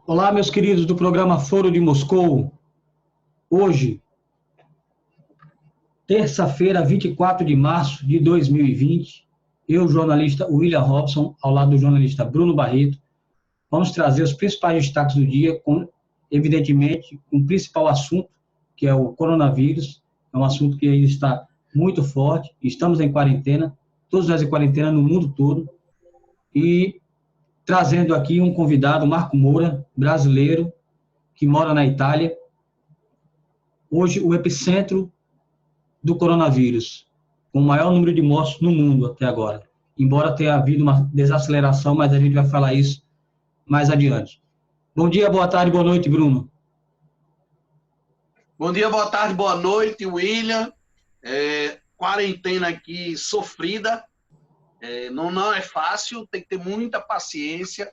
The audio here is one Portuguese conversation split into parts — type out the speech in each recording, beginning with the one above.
Olá, meus queridos do programa Foro de Moscou. Hoje, terça-feira, 24 de março de 2020, eu, jornalista William Robson, ao lado do jornalista Bruno Barreto, vamos trazer os principais destaques do dia, evidentemente, o principal assunto, que é o coronavírus. É um assunto que ainda está muito forte. Estamos em quarentena, todos nós em quarentena no mundo todo. E trazendo aqui um convidado, Marco Moura, brasileiro, que mora na Itália. Hoje, o epicentro do coronavírus, com o maior número de mortes no mundo até agora. Embora tenha havido uma desaceleração, mas a gente vai falar isso mais adiante. Bom dia, boa tarde, boa noite, Bruno. Bom dia, boa tarde, boa noite, William. Quarentena aqui sofrida, não é fácil, tem que ter muita paciência.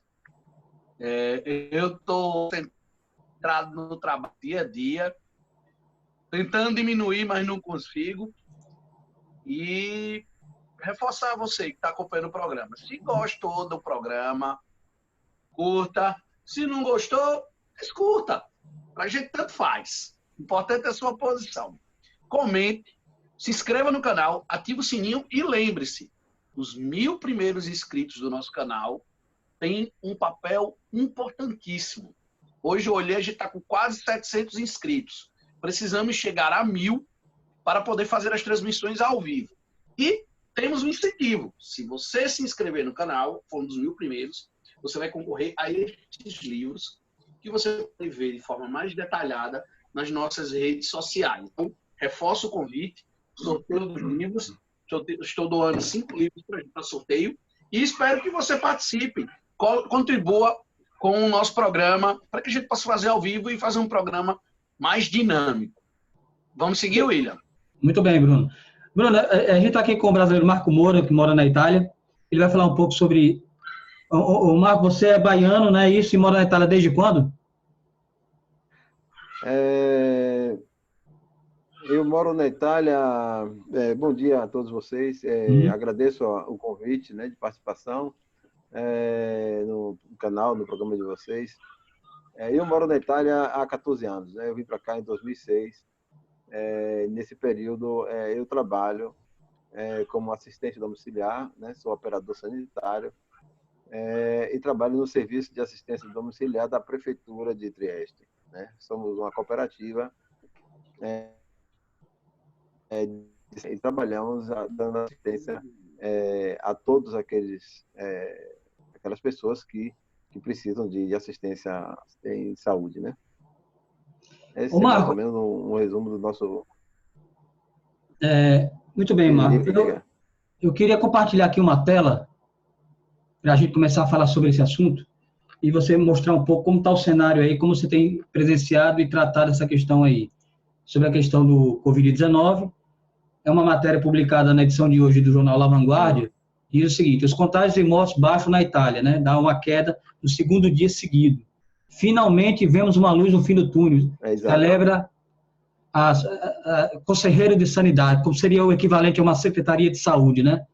Eu estou centrado no trabalho dia a dia, tentando diminuir, mas não consigo. E reforçar a você que está acompanhando o programa. Se gostou do programa, curta. Se não gostou, escuta. Para a gente tanto faz. O importante é a sua posição. Comente, se inscreva no canal, ative o sininho e lembre-se, os 1000 primeiros inscritos do nosso canal têm um papel importantíssimo. Hoje eu olhei, a gente está com quase 700 inscritos. Precisamos chegar a 1000 para poder fazer as transmissões ao vivo. E temos um incentivo. Se você se inscrever no canal, for um dos 1000 primeiros, você vai concorrer a estes livros que você pode ver de forma mais detalhada nas nossas redes sociais. Então, reforço o convite, sorteio dos livros. Estou doando 5 livros para sorteio e espero que você participe, contribua com o nosso programa para que a gente possa fazer ao vivo e fazer um programa mais dinâmico. Vamos seguir, William? Muito bem, Bruno. Bruno, a gente está aqui com o brasileiro Marco Moura, que mora na Itália. Ele vai falar um pouco sobre... Marco, você é baiano, né? Isso, e mora na Itália desde quando? Eu moro na Itália. Bom dia a todos vocês. Agradeço o convite, né, de participação no canal, no programa de vocês. Eu moro na Itália há 14 anos. Né? Eu vim para cá em 2006. Nesse período, eu trabalho como assistente domiciliar, né? Sou operador sanitário e trabalho no serviço de assistência domiciliar da Prefeitura de Trieste. Né? Somos uma cooperativa e trabalhamos dando assistência a todos aquelas pessoas que precisam de assistência em saúde, né? Esse é mais ou menos um resumo do nosso... Muito bem, Marco. Eu queria compartilhar aqui uma tela para a gente começar a falar sobre esse assunto e você mostrar um pouco como está o cenário aí, como você tem presenciado e tratado essa questão aí, sobre a questão do Covid-19. É uma matéria publicada na edição de hoje do jornal La Vanguardia, diz o seguinte: os contágios e mortes baixam na Itália, né? Dá uma queda no segundo dia seguido. Finalmente vemos uma luz no fim do túnel. Celebra a Conselheiro de Sanidade, como seria o equivalente a uma Secretaria de Saúde, né?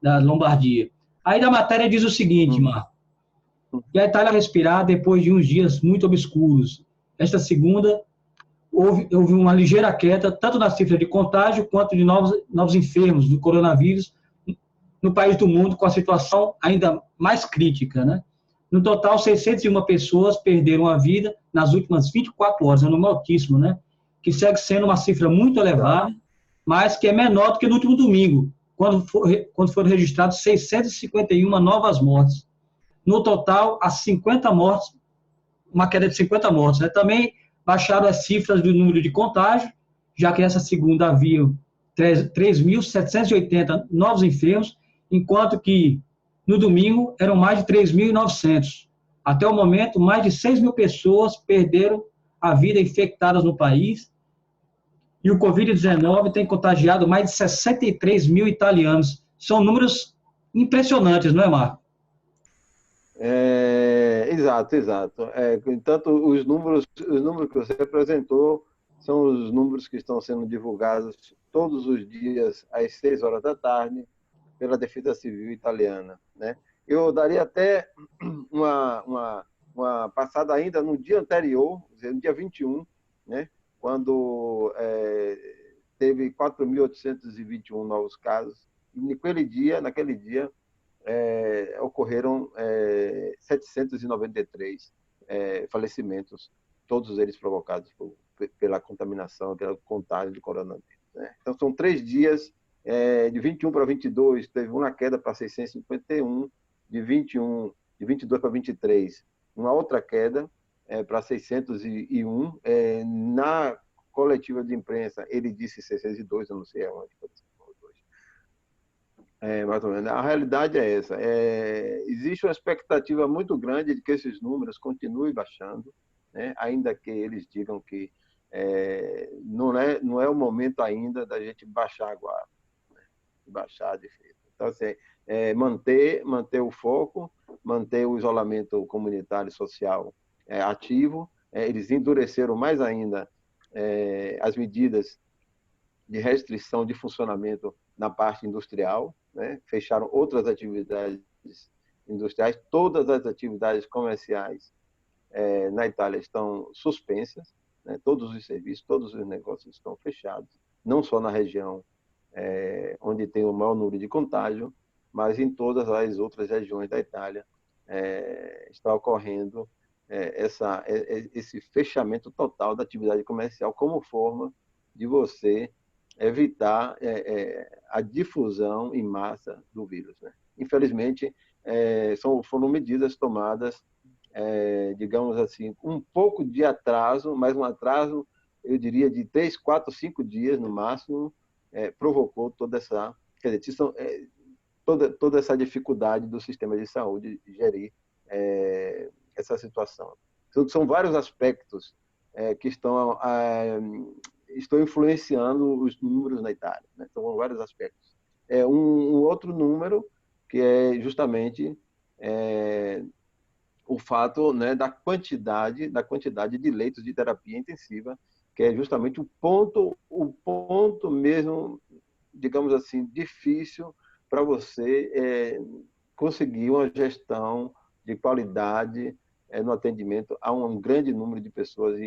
Da Lombardia. Aí da matéria diz o seguinte, Marco: que a Itália respirar depois de uns dias muito obscuros. Esta segunda houve uma ligeira queda, tanto na cifra de contágio quanto de novos enfermos do coronavírus no país do mundo, com a situação ainda mais crítica, né? No total, 601 pessoas perderam a vida nas últimas 24 horas, é um número altíssimo, né? Que segue sendo uma cifra muito elevada, mas que é menor do que no último domingo, quando foram registrados 651 novas mortes. No total, há 50 mortes, uma queda de 50 mortes, né? Também baixaram as cifras do número de contágio, já que essa segunda havia 3.780 novos enfermos, enquanto que no domingo eram mais de 3.900. Até o momento, mais de 6.000 pessoas perderam a vida infectadas no país, e o Covid-19 tem contagiado mais de 63 mil italianos. São números impressionantes, não é, Marco? Exato. Tanto os números que você apresentou são os números que estão sendo divulgados todos os dias às 6 horas da tarde pela Defesa Civil italiana, né? Eu daria até uma passada ainda no dia anterior, no dia 21, né, quando teve 4.821 novos casos, e naquele dia ocorreram 793 falecimentos, todos eles provocados pela contaminação, pelo contágio de coronavírus, né? Então, são 3 dias, de 21 para 22, teve uma queda para 651, de 22 para 23, uma outra queda para 601. Na coletiva de imprensa, ele disse 602, eu não sei aonde foi. Mais ou menos. A realidade é essa. Existe uma expectativa muito grande de que esses números continuem baixando, né? Ainda que eles digam que não é o momento ainda da gente baixar a guarda, né? Baixar de feito. Então, assim, manter o foco, manter o isolamento comunitário e social ativo. Eles endureceram mais ainda as medidas de restrição de funcionamento na parte industrial, né? Fecharam outras atividades industriais, todas as atividades comerciais na Itália estão suspensas, né? Todos os serviços, todos os negócios estão fechados, não só na região onde tem o maior número de contágio, mas em todas as outras regiões da Itália está ocorrendo esse fechamento total da atividade comercial como forma de você evitar a difusão em massa do vírus, né? Infelizmente, foram medidas tomadas, digamos assim, um pouco de atraso, mas um atraso, eu diria, de 3, 4, 5 dias no máximo, provocou toda essa, quer dizer, toda essa dificuldade do sistema de saúde de gerir essa situação. Então, são vários aspectos que estão influenciando os números na Itália, né? São vários aspectos. Um outro número que é justamente o fato, né, da quantidade de leitos de terapia intensiva, que é justamente o ponto mesmo, digamos assim, difícil para você conseguir uma gestão de qualidade no atendimento a um grande número de pessoas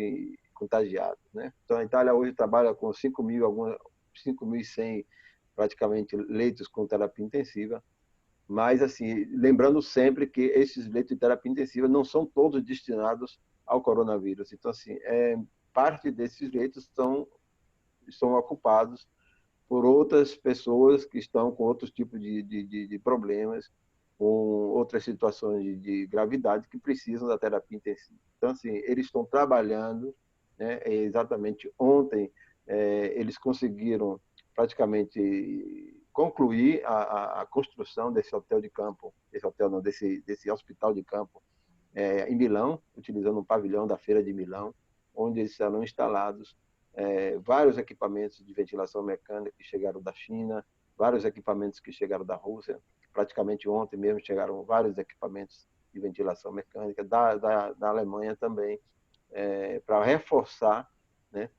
contagiadas, né? Então, a Itália hoje trabalha com 5.100 praticamente leitos com terapia intensiva, mas, assim, lembrando sempre que esses leitos de terapia intensiva não são todos destinados ao coronavírus. Então, assim, parte desses leitos são ocupados por outras pessoas que estão com outros tipos de problemas, com outras situações de gravidade que precisam da terapia intensiva. Então, assim, eles estão trabalhando, né? Exatamente ontem, eles conseguiram praticamente concluir a construção desse hotel de campo, desse hospital de campo em Milão, utilizando um pavilhão da Feira de Milão, onde eles serão instalados vários equipamentos de ventilação mecânica que chegaram da China, vários equipamentos que chegaram da Rússia. Praticamente ontem mesmo chegaram vários equipamentos de ventilação mecânica da Alemanha também, para reforçar, né,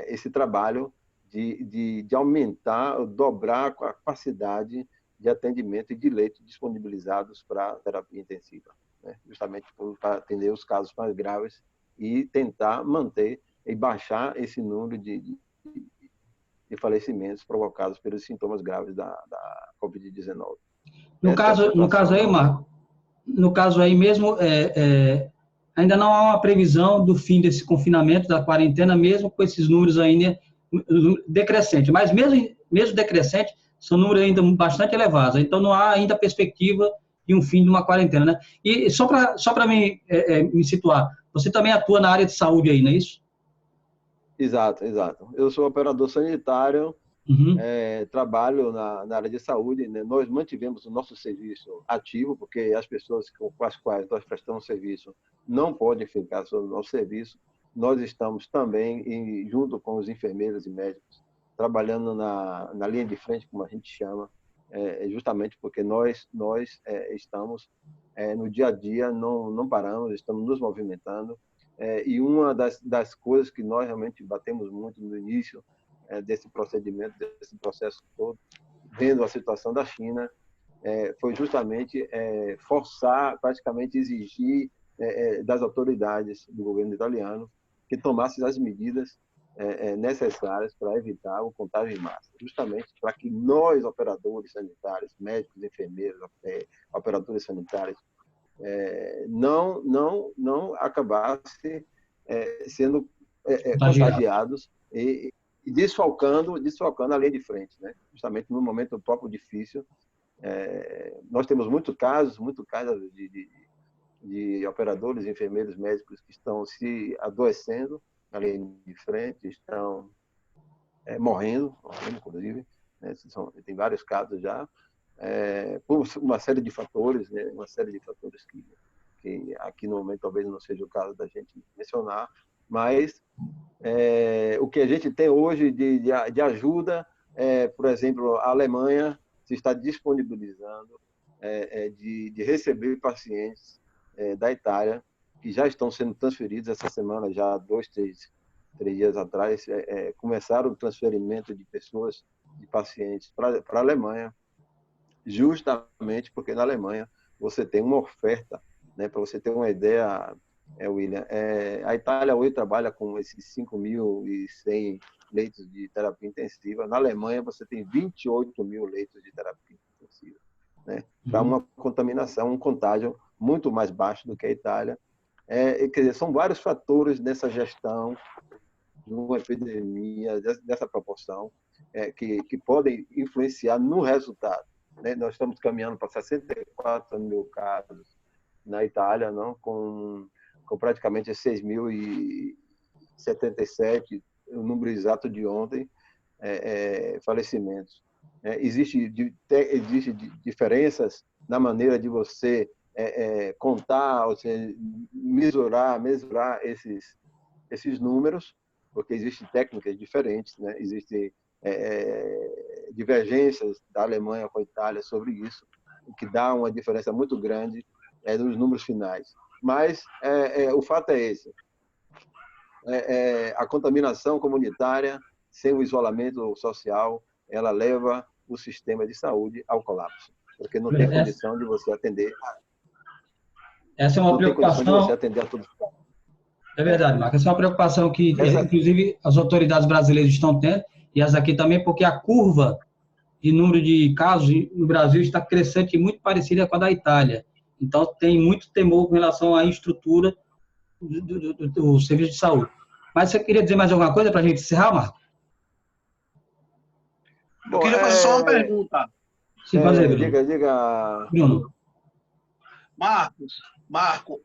esse trabalho de aumentar, dobrar a capacidade de atendimento e de leitos disponibilizados para terapia intensiva, né? Justamente para atender os casos mais graves e tentar manter e baixar esse número de falecimentos provocados pelos sintomas graves da Covid-19. No caso aí, Marco, no caso aí mesmo, ainda não há uma previsão do fim desse confinamento, da quarentena, mesmo com esses números ainda decrescentes. Mas mesmo decrescente, são números ainda bastante elevados. Então, não há ainda perspectiva de um fim de uma quarentena, né? E só para me situar, você também atua na área de saúde aí, não é isso? Exato. Eu sou operador sanitário, trabalho na área de saúde, né? Nós mantivemos o nosso serviço ativo, porque as pessoas com as quais nós prestamos serviço não podem ficar sob o nosso serviço. Nós estamos também, junto com os enfermeiros e médicos, trabalhando na linha de frente, como a gente chama, justamente porque nós estamos no dia a dia, não paramos, estamos nos movimentando. E uma das coisas que nós realmente batemos muito no início desse procedimento, desse processo todo, vendo a situação da China, foi justamente forçar, praticamente exigir das autoridades do governo italiano que tomassem as medidas necessárias para evitar o contágio em massa, justamente para que nós, operadores sanitários, médicos, enfermeiros, operadores sanitários, não acabasse sendo contagiados e desfalcando a linha de frente, né? Justamente no momento próprio difícil. Nós temos muitos casos de operadores, enfermeiros, médicos que estão se adoecendo na linha de frente, estão morrendo, inclusive, né? Tem vários casos já, por uma série de fatores, né? Uma série de fatores que aqui no momento talvez não seja o caso da gente mencionar, mas o que a gente tem hoje de ajuda, por exemplo, a Alemanha se está disponibilizando de receber pacientes da Itália que já estão sendo transferidos essa semana, já 2, 3 dias atrás, começaram o transferimento de pessoas, de pacientes para a Alemanha, justamente porque na Alemanha você tem uma oferta, né? Para você ter uma ideia, William, a Itália hoje trabalha com esses 5.100 leitos de terapia intensiva. Na Alemanha você tem 28 mil leitos de terapia intensiva, né? Para uma contaminação, um contágio muito mais baixo do que a Itália. Quer dizer, são vários fatores nessa gestão de uma epidemia dessa proporção que podem influenciar no resultado, né? Nós estamos caminhando para 64 mil casos na Itália, não? Com praticamente 6.077, o número exato de ontem, falecimentos. Existe diferenças na maneira de você contar, ou seja, mesurar esses números, porque existem técnicas diferentes, né? Existem divergências da Alemanha com a Itália sobre isso, o que dá uma diferença muito grande nos números finais. Mas o fato é esse. A contaminação comunitária, sem o isolamento social, ela leva o sistema de saúde ao colapso, porque não tem condição de você atender. Essa é uma preocupação. De você atender a todos. É verdade, Marcos. Essa é uma preocupação que, inclusive, as autoridades brasileiras estão tendo, e as aqui também, porque a curva de número de casos no Brasil está crescente e muito parecida com a da Itália. Então, tem muito temor com relação à estrutura do serviço de saúde. Mas você queria dizer mais alguma coisa para a gente encerrar, Marco? Eu queria fazer só uma pergunta. Sim, fazer, Bruno. Diga. Bruno. Marco,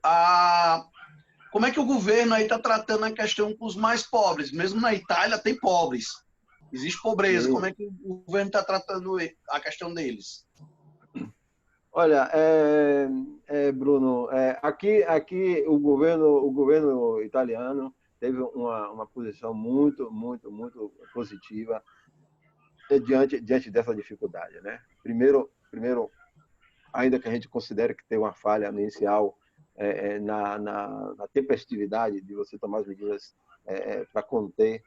como é que o governo aí está tratando a questão com os mais pobres? Mesmo na Itália tem pobres. Existe pobreza. Sim. Como é que o governo está tratando a questão deles? Olha, Bruno, aqui o governo italiano teve uma posição muito positiva diante dessa dificuldade, né? Primeiro, ainda que a gente considere que tem uma falha inicial na tempestividade de você tomar as medidas para conter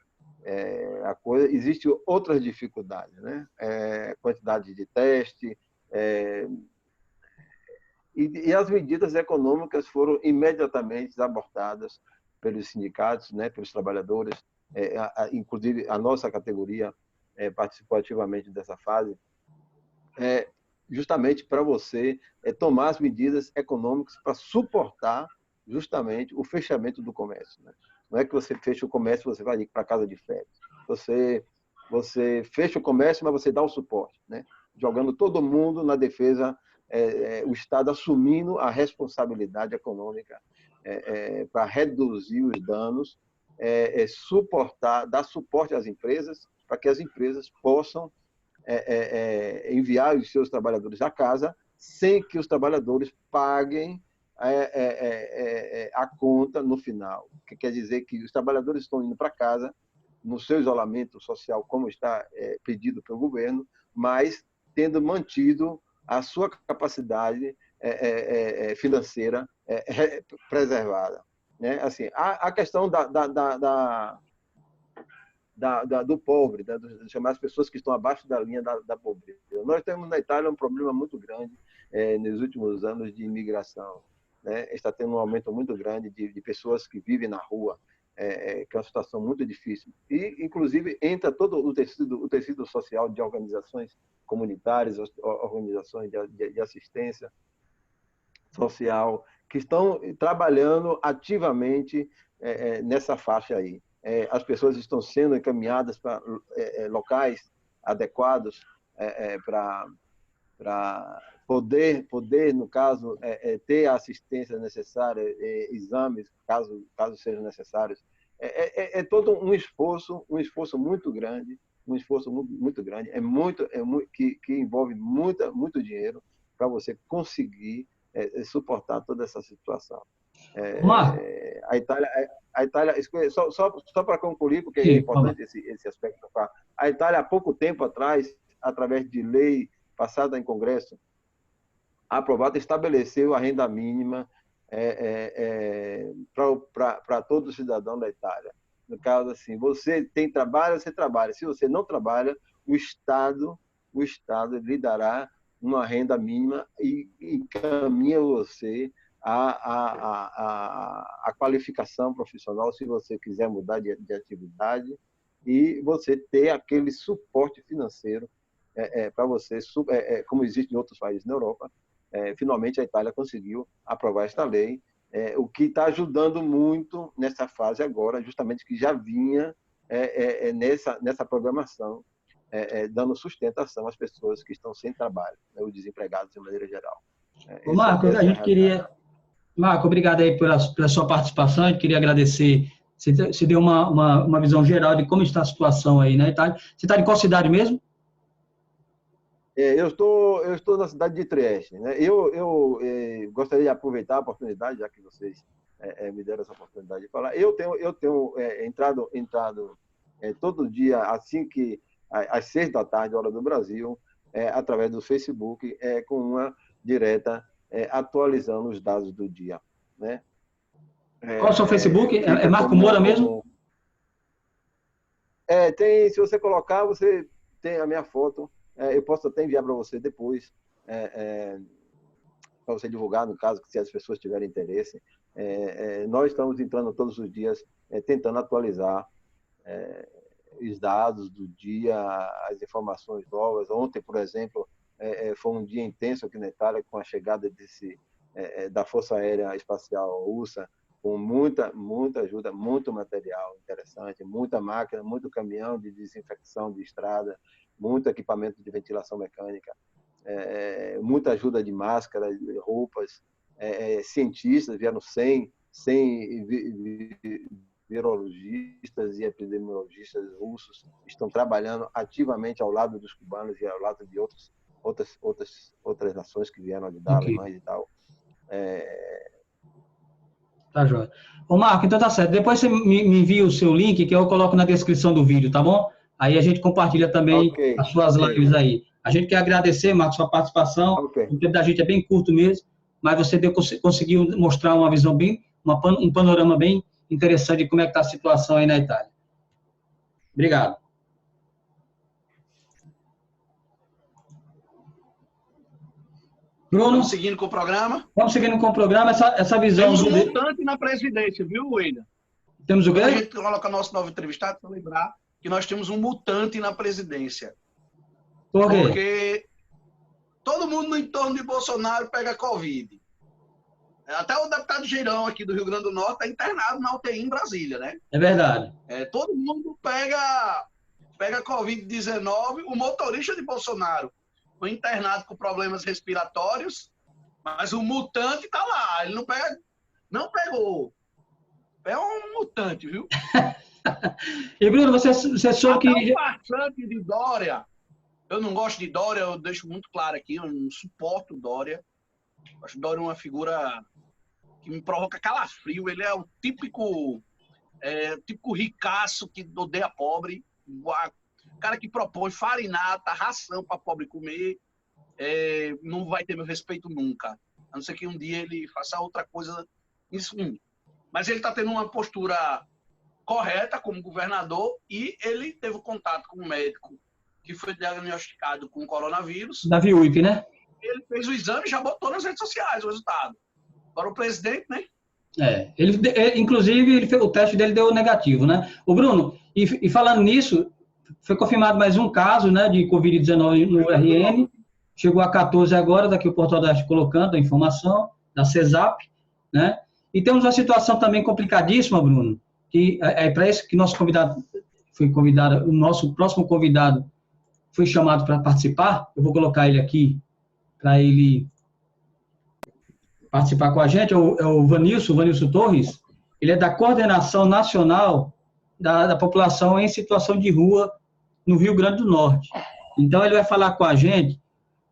a coisa, existem outras dificuldades, né? Quantidade de teste, e as medidas econômicas foram imediatamente abortadas pelos sindicatos, né, pelos trabalhadores, inclusive a nossa categoria participou ativamente dessa fase, justamente para você tomar as medidas econômicas para suportar justamente o fechamento do comércio, né? Não é que você fecha o comércio e você vai para casa de férias. Você fecha o comércio, mas você dá o suporte, né? Jogando todo mundo na defesa, o Estado assumindo a responsabilidade econômica para reduzir os danos, dar suporte às empresas, para que as empresas possam enviar os seus trabalhadores a casa sem que os trabalhadores paguem a conta no final. O que quer dizer que os trabalhadores estão indo para casa no seu isolamento social, como está pedido pelo governo, mas tendo mantido a sua capacidade financeira preservada, né? Assim, a questão do pobre, de chamar as pessoas que estão abaixo da linha da pobreza. Nós temos na Itália um problema muito grande nos últimos anos de imigração, né? Está tendo um aumento muito grande de pessoas que vivem na rua, que é uma situação muito difícil. E, inclusive, entra todo o tecido social de organizações comunitárias, organizações de assistência social, que estão trabalhando ativamente nessa faixa aí. As pessoas estão sendo encaminhadas para locais adequados para poder, no caso, ter a assistência necessária, exames, caso sejam necessários. É todo um esforço muito grande, que envolve muito dinheiro para você conseguir suportar toda essa situação. A Itália, só para concluir, porque é importante esse aspecto. A Itália, há pouco tempo atrás, através de lei passada em Congresso, aprovada, estabeleceu a renda mínima para todo cidadão da Itália. No caso, assim, você tem trabalho, você trabalha. Se você não trabalha, o Estado lhe dará uma renda mínima e encaminha você a qualificação profissional, se você quiser mudar de atividade, e você ter aquele suporte financeiro para você, como existe em outros países na Europa. Finalmente a Itália conseguiu aprovar esta lei, o que está ajudando muito nessa fase agora, justamente que já vinha nessa programação, dando sustentação às pessoas que estão sem trabalho, né, os desempregados de maneira geral. Marco, a gente queria... Marco, obrigado aí pela sua participação. A gente queria agradecer. Você deu uma visão geral de como está a situação aí na Itália. Você está em qual cidade mesmo? Eu estou na cidade de Trieste, né? Eu gostaria de aproveitar a oportunidade, já que vocês me deram essa oportunidade de falar. Eu tenho entrado todo dia, assim que às 6 da tarde, hora do Brasil, através do Facebook, com uma direta atualizando os dados do dia, né? Qual é o seu Facebook? É Marco Moura mesmo? Se você colocar, você tem a minha foto. Eu posso até enviar para você depois, para você divulgar, no caso, se as pessoas tiverem interesse. Nós estamos entrando todos os dias, tentando atualizar os dados do dia, as informações novas. Ontem, por exemplo, foi um dia intenso aqui na Itália, com a chegada da Força Aérea Espacial Russa, com muita ajuda, muito material interessante, muita máquina, muito caminhão de desinfecção de estrada, muito equipamento de ventilação mecânica, muita ajuda de máscara, de roupas, cientistas, vieram 100 virologistas e epidemiologistas russos, estão trabalhando ativamente ao lado dos cubanos e ao lado de outras nações que vieram ajudar, alemães e tal. Tá joia. Ô, Marco, então tá certo. Depois você me envia o seu link, que eu coloco na descrição do vídeo, tá bom? Aí a gente compartilha também as suas lives aí. A gente quer agradecer, Marco, sua participação. O tempo da gente é bem curto mesmo, mas você conseguiu mostrar uma visão um panorama bem interessante de como é que está a situação aí na Itália. Obrigado. Bruno? Vamos seguindo com o programa? Vamos seguindo com o programa, essa visão... Temos um mutante na presidência, viu, William? Temos o quê? A gente coloca nosso novo entrevistado para lembrar que nós temos um mutante na presidência. Por quê? Porque todo mundo no entorno de Bolsonaro pega Covid. Até o deputado Geirão aqui do Rio Grande do Norte está internado na UTI em Brasília, né? É verdade. Todo mundo pega Covid-19. O motorista de Bolsonaro foi internado com problemas respiratórios, mas o mutante está lá. Ele não pegou. É um mutante, viu? E, Bruno, você soube que... Até o passante de Dória. Eu não gosto de Dória, eu deixo muito claro aqui, eu não suporto Dória. Acho Dória uma figura que me provoca calafrio. Ele é o típico ricaço que odeia pobre. O cara que propõe farinata, ração para pobre comer, não vai ter meu respeito nunca. A não ser que um dia ele faça outra coisa. Isso, mas ele está tendo uma postura correta como governador, e ele teve contato com um médico que foi diagnosticado com coronavírus. Davi Uip, né? Ele fez o exame e já botou nas redes sociais o resultado. Para o presidente, né? Inclusive, o teste dele deu negativo, né? O Bruno, e falando nisso, foi confirmado mais um caso, né, de Covid-19 no RN, chegou a 14 agora, daqui o Portal da Oeste colocando a informação, da CESAP, né? E temos uma situação também complicadíssima, Bruno, que é para isso que nosso convidado foi convidado, o nosso próximo convidado foi chamado para participar. Eu vou colocar ele aqui para ele participar com a gente, é o Vanilson Torres. Ele é da Coordenação Nacional da População em Situação de Rua no Rio Grande do Norte. Então, ele vai falar com a gente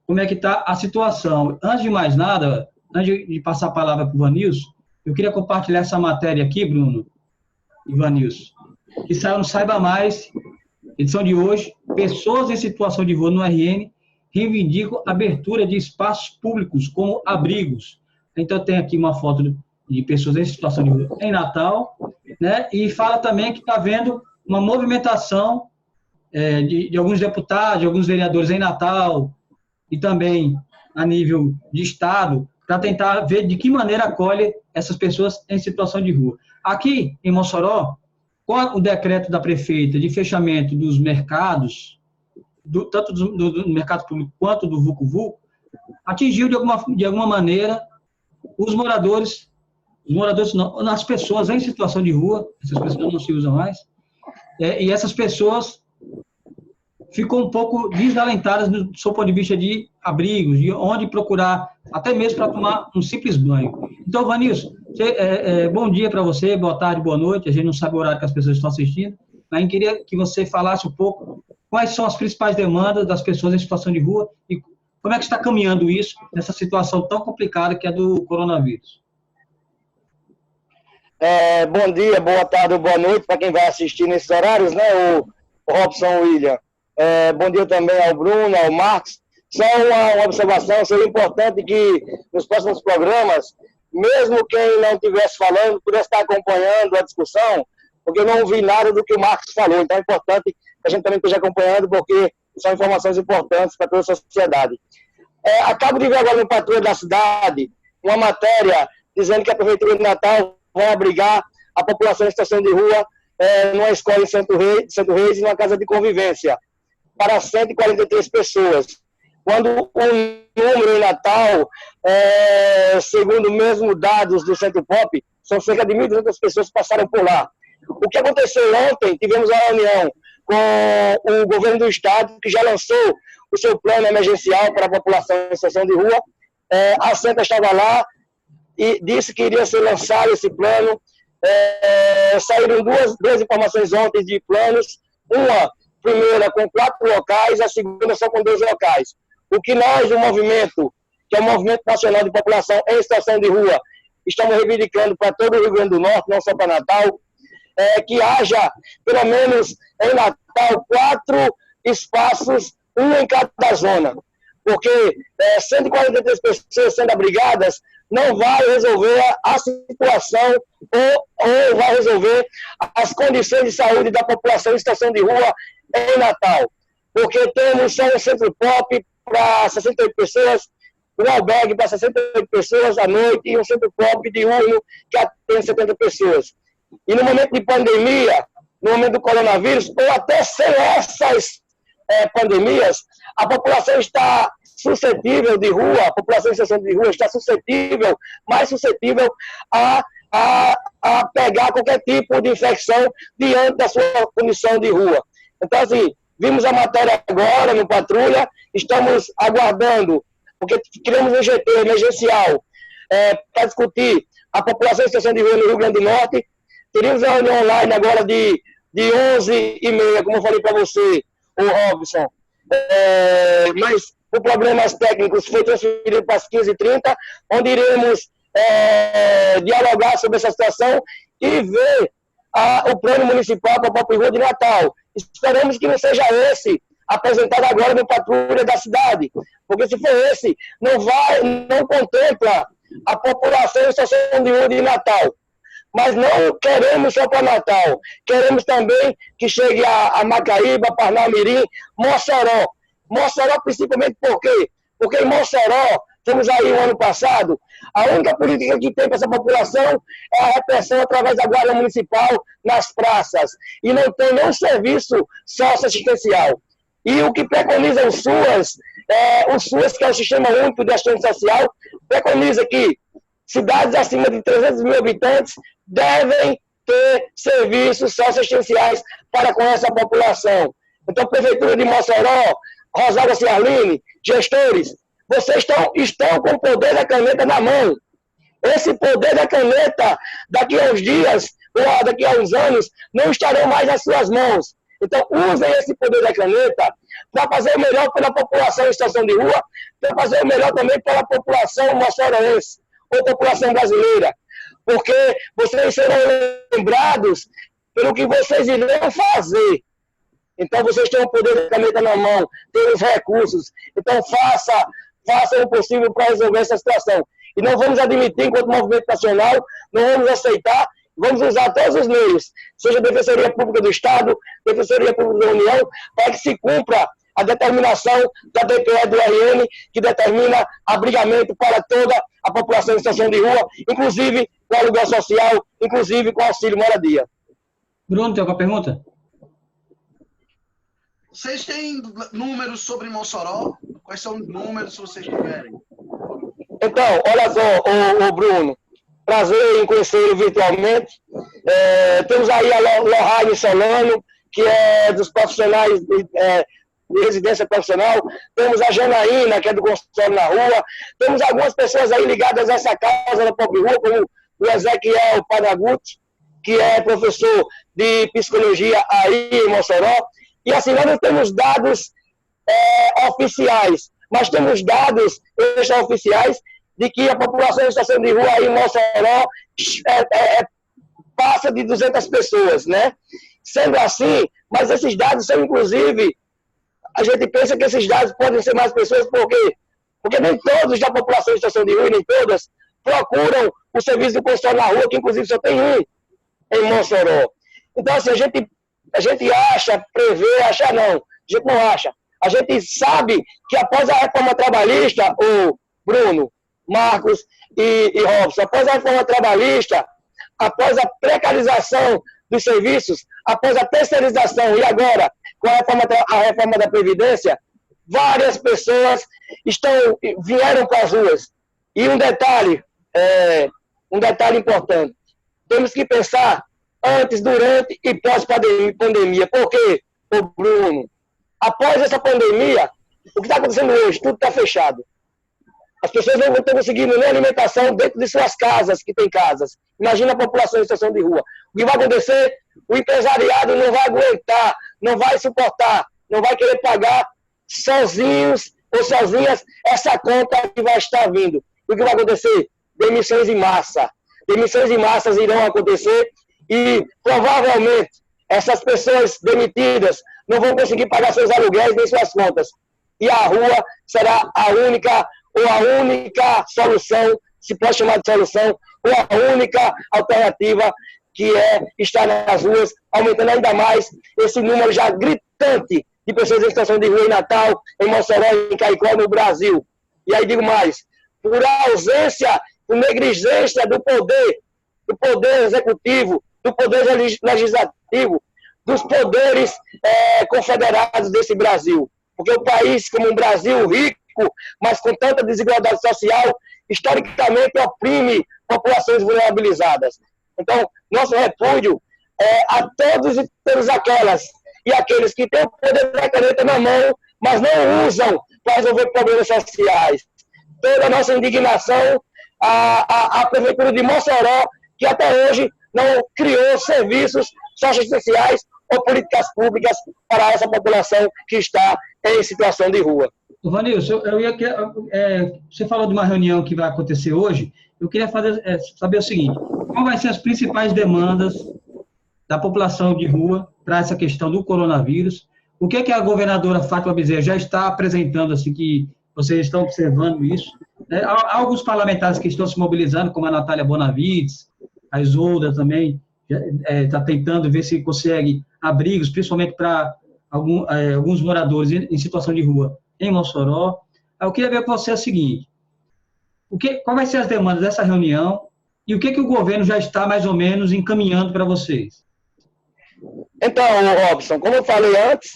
como é que está a situação. Antes de mais nada, antes de passar a palavra para o Vanilson, eu queria compartilhar essa matéria aqui, Bruno e Vanilson, que saiu no Saiba Mais, edição de hoje. Pessoas em situação de rua no RN reivindicam abertura de espaços públicos como abrigos. Então, tem aqui uma foto de pessoas em situação de rua em Natal, né? E fala também que está havendo uma movimentação de alguns deputados, de alguns vereadores em Natal e também a nível de Estado, para tentar ver de que maneira acolhe essas pessoas em situação de rua. Aqui, em Mossoró, com o decreto da prefeita de fechamento dos mercados, tanto do mercado público quanto do Vucu-Vucu, atingiu de alguma maneira os moradores não, as pessoas em situação de rua, essas pessoas não se usam mais, e essas pessoas ficam um pouco desalentadas do seu ponto de vista de abrigos, de onde procurar, até mesmo para tomar um simples banho. Então, Vanilson, bom dia para você, boa tarde, boa noite, a gente não sabe o horário que as pessoas estão assistindo, mas eu queria que você falasse um pouco quais são as principais demandas das pessoas em situação de rua e como é que está caminhando isso nessa situação tão complicada que é do coronavírus. Bom dia, boa tarde, boa noite para quem vai assistir nesses horários, né, o Robson William. Bom dia também ao Bruno, ao Marcos. Só uma observação, seria importante que nos próximos programas, mesmo quem não estivesse falando, pudesse estar acompanhando a discussão, porque eu não ouvi nada do que o Marcos falou. Então é importante que a gente também esteja acompanhando, porque são informações importantes para toda a sociedade. Acabo de ver agora no Patrulha da Cidade uma matéria dizendo que a Prefeitura de Natal vai abrigar a população em situação de rua numa escola em Santo Reis e numa casa de convivência para 143 pessoas. Quando o número em Natal, segundo mesmo dados do Centro Pop, são cerca de 1.200 pessoas que passaram por lá. O que aconteceu ontem, tivemos uma reunião com o governo do estado, que já lançou o seu plano emergencial para a população em situação de rua. A Santa estava lá e disse que iria ser lançado esse plano. Saíram duas informações ontem de planos, uma primeira com 4 locais, a segunda só com 2 locais. O que nós, do movimento, que é o Movimento Nacional de População em Situação de Rua, estamos reivindicando para todo o Rio Grande do Norte, não só para Natal, que haja, pelo menos em Natal, 4 espaços, um em cada zona. Porque 143 pessoas sendo abrigadas não vai resolver a situação ou vai resolver as condições de saúde da população em situação de rua em Natal. Porque temos só um centro pop para 68 pessoas, um albergue para 68 pessoas à noite e um centro pop diurno que atende 70 pessoas. E no momento de pandemia, no momento do coronavírus, ou até sem essas pandemias, a população está suscetível de rua, a população em situação de rua está mais suscetível a pegar qualquer tipo de infecção diante da sua condição de rua. Então, assim, vimos a matéria agora no Patrulha, estamos aguardando, porque criamos um GT emergencial para discutir a população em situação de rua no Rio Grande do Norte. Teríamos uma reunião online agora de 11h30, como eu falei para você, o Robson, mas por problemas técnicos foi transferido para as 15h30, onde iremos dialogar sobre essa situação e ver o plano municipal para a própria rua de Natal. Esperamos que não seja esse apresentado agora no Patrulha da Cidade, porque se for esse, não contempla a população em situação de rua de Natal. Mas não queremos só para Natal. Queremos também que chegue a Macaíba, Parnamirim, Mossoró. Mossoró principalmente por quê? Porque em Mossoró, fomos aí o ano passado, a única política que tem para essa população é a repressão através da Guarda Municipal nas praças. E não tem nenhum serviço socioassistencial. E o que preconiza o SUAS, que é o Sistema Único de Assistência Social, preconiza que cidades acima de 300 mil habitantes devem ter serviços socioassistenciais para com essa população. Então, Prefeitura de Mossoró, Rosália Ciarline, gestores, vocês estão com o poder da caneta na mão. Esse poder da caneta, daqui a uns dias, ou daqui a uns anos, não estarão mais nas suas mãos. Então, usem esse poder da caneta para fazer o melhor pela população em situação de rua, para fazer o melhor também pela população moçoroense, ou população brasileira. Porque vocês serão lembrados pelo que vocês irão fazer. Então, vocês têm o poder da caneta na mão, têm os recursos. Então, façam o possível para resolver essa situação. E não vamos admitir, enquanto movimento nacional, não vamos aceitar, vamos usar todos os meios, seja a Defensoria Pública do Estado, Defensoria Pública da União, para que se cumpra a determinação da DPE do RN, que determina abrigamento para toda a população em situação de rua, inclusive com aluguel social, inclusive com auxílio moradia. Bruno, tem alguma pergunta? Vocês têm números sobre Mossoró? Quais são os números, se vocês tiverem? Então, olha só, Bruno, prazer em conhecê-lo virtualmente. Temos aí a Lohane Solano, que é dos profissionais de residência profissional. Temos a Janaína, que é do consultório na rua. Temos algumas pessoas aí ligadas a essa causa da pobre rua, como o Ezequiel Panaguti, que é professor de psicologia aí em Mossoró. E assim, nós não temos dados oficiais, mas temos dados extraoficiais de que a população em situação de rua aí em Mossoró passa de 200 pessoas, né? Sendo assim, mas esses dados são, inclusive, a gente pensa que esses dados podem ser mais pessoas, por quê? Porque nem todos da população em situação de rua, nem todas, procuram o serviço do consultório na rua, que inclusive só tem um em Mossoró. Então, assim, a gente acha, prevê, a gente não acha. A gente sabe que após a reforma trabalhista, o Bruno, Marcos e Robson, após a reforma trabalhista, após a precarização dos serviços, após a terceirização e agora com a reforma da Previdência, várias pessoas vieram para as ruas. E um detalhe importante, temos que pensar antes, durante e pós-pandemia. Por quê, Bruno? Após essa pandemia, o que está acontecendo hoje? Tudo está fechado. As pessoas não estão conseguindo nem alimentação dentro de suas casas, que tem casas. Imagina a população em situação de rua. O que vai acontecer? O empresariado não vai aguentar, não vai suportar, não vai querer pagar sozinhos ou sozinhas essa conta que vai estar vindo. O que vai acontecer? Demissões em massa. Demissões em massas irão acontecer e provavelmente essas pessoas demitidas não vão conseguir pagar seus aluguéis nem suas contas. E a rua será a única solução, se pode chamar de solução, ou a única alternativa, que é estar nas ruas, aumentando ainda mais esse número já gritante de pessoas em situação de rua em Natal, em Mossoró, em Caicó, no Brasil. E aí digo mais, por ausência, por negligência do poder executivo, do poder legislativo, dos poderes confederados desse Brasil. Porque o país, como um Brasil rico, mas com tanta desigualdade social, historicamente oprime populações vulnerabilizadas. Então, nosso repúdio a todos aquelas e aqueles que têm o poder da caneta na mão, mas não usam para resolver problemas sociais. Toda a nossa indignação à Prefeitura de Mossoró, que até hoje não criou serviços socioassistenciais ou políticas públicas para essa população que está em situação de rua. Vanilson, você falou de uma reunião que vai acontecer hoje. Eu queria saber o seguinte: quais vão ser as principais demandas da população de rua para essa questão do coronavírus? O que a governadora Fátima Bezerra já está apresentando, assim, que vocês estão observando isso? Há alguns parlamentares que estão se mobilizando, como a Natália Bonavides, a Isolda também está tentando ver se consegue abrigos, principalmente para alguns moradores em situação de rua em Mossoró. Eu queria ver com você o seguinte, qual vai ser as demandas dessa reunião e o que o governo já está mais ou menos encaminhando para vocês? Então, Robson, como eu falei antes,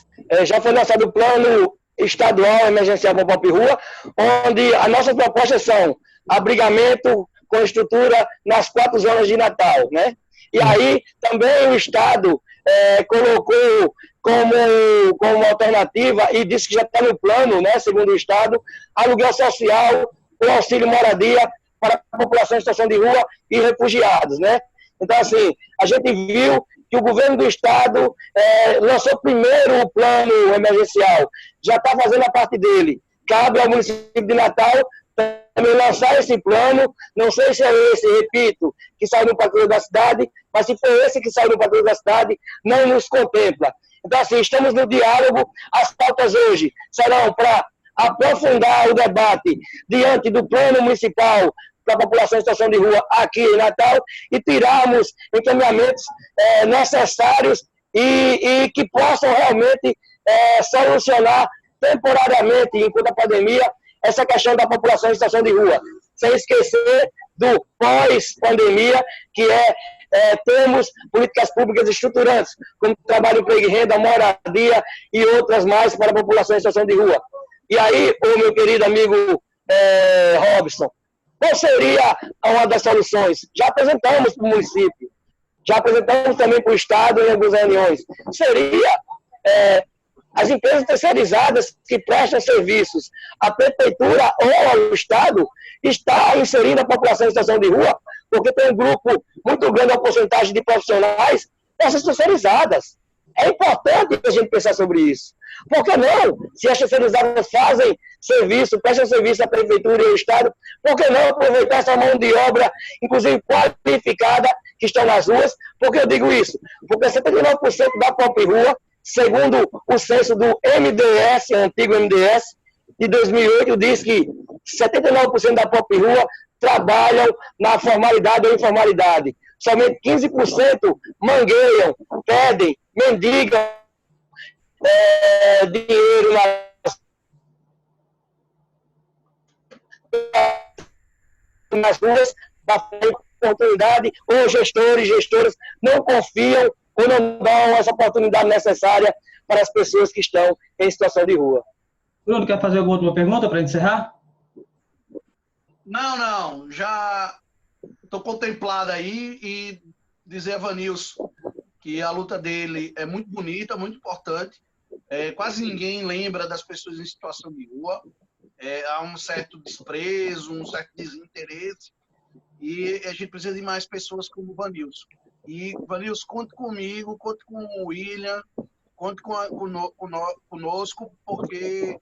já foi lançado o plano estadual emergencial para Pop Rua, onde as nossas propostas são abrigamento com estrutura nas 4 zonas de Natal, né? E aí também o Estado colocou como alternativa e disse que já está no plano, né, segundo o Estado, aluguel social, o auxílio moradia para a população em situação de rua e refugiados, né? Então, assim, a gente viu que o governo do Estado lançou primeiro o plano emergencial, já está fazendo a parte dele. Cabe ao município de Natal também lançar esse plano, não sei se é esse, repito, que saiu no Patrulho da Cidade, mas se for esse que saiu no Patrulho da Cidade, não nos contempla. Então, assim, estamos no diálogo, as pautas hoje serão para aprofundar o debate diante do plano municipal para a população em situação de rua aqui em Natal e tirarmos encaminhamentos necessários e que possam realmente solucionar temporariamente, enquanto a pandemia, essa questão da população em situação de rua. Sem esquecer do pós-pandemia, que temos políticas públicas estruturantes, como trabalho, emprego e renda, moradia e outras mais para a população em situação de rua. E aí, meu querido amigo Robson, qual seria uma das soluções? Já apresentamos para o município, já apresentamos também para o Estado em algumas reuniões. Seria as empresas terceirizadas que prestam serviços à prefeitura ou ao Estado está inserindo a população em situação de rua, porque tem um grupo muito grande, uma porcentagem de profissionais dessas terceirizadas. É importante a gente pensar sobre isso. Por que não? Se as terceirizadas fazem serviço, prestam serviço à prefeitura e ao Estado, por que não aproveitar essa mão de obra, inclusive qualificada, que estão nas ruas? Por que eu digo isso? Porque 79% da Pop Rua, segundo o censo do MDS, antigo MDS, de 2008, diz que 79% da Pop Rua trabalham na formalidade ou informalidade. Somente 15% mangueiam, pedem, mendigam dinheiro nas ruas, da oportunidade, ou gestores, gestoras não confiam ou não dão essa oportunidade necessária para as pessoas que estão em situação de rua. Bruno, quer fazer alguma outra pergunta para encerrar? Não, já estou contemplado aí e dizer a Vanilson que a luta dele é muito bonita, muito importante. Quase ninguém lembra das pessoas em situação de rua. Há um certo desprezo, um certo desinteresse e a gente precisa de mais pessoas como o Vanilson. E, Vanilson, conte comigo, conte com o William, conte conosco, porque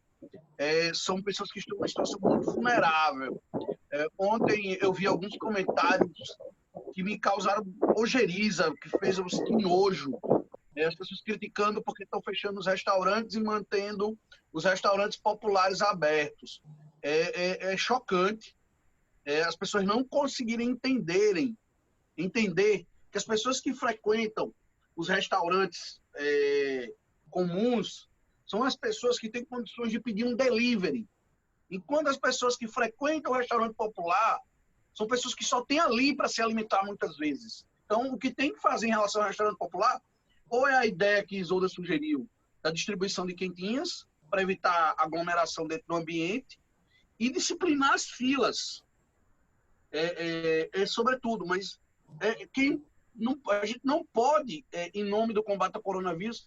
são pessoas que estão em uma situação muito vulnerável. Ontem eu vi alguns comentários que me causaram ojeriza, que fez que nojo. As pessoas criticando porque estão fechando os restaurantes e mantendo os restaurantes populares abertos. É chocante as pessoas não conseguirem entender que as pessoas que frequentam os restaurantes comuns são as pessoas que têm condições de pedir um delivery. Enquanto as pessoas que frequentam o restaurante popular são pessoas que só têm ali para se alimentar muitas vezes. Então, o que tem que fazer em relação ao restaurante popular, ou é a ideia que Isolda sugeriu, da distribuição de quentinhas, para evitar aglomeração dentro do ambiente, e disciplinar as filas, sobretudo, mas a gente não pode, em nome do combate ao coronavírus,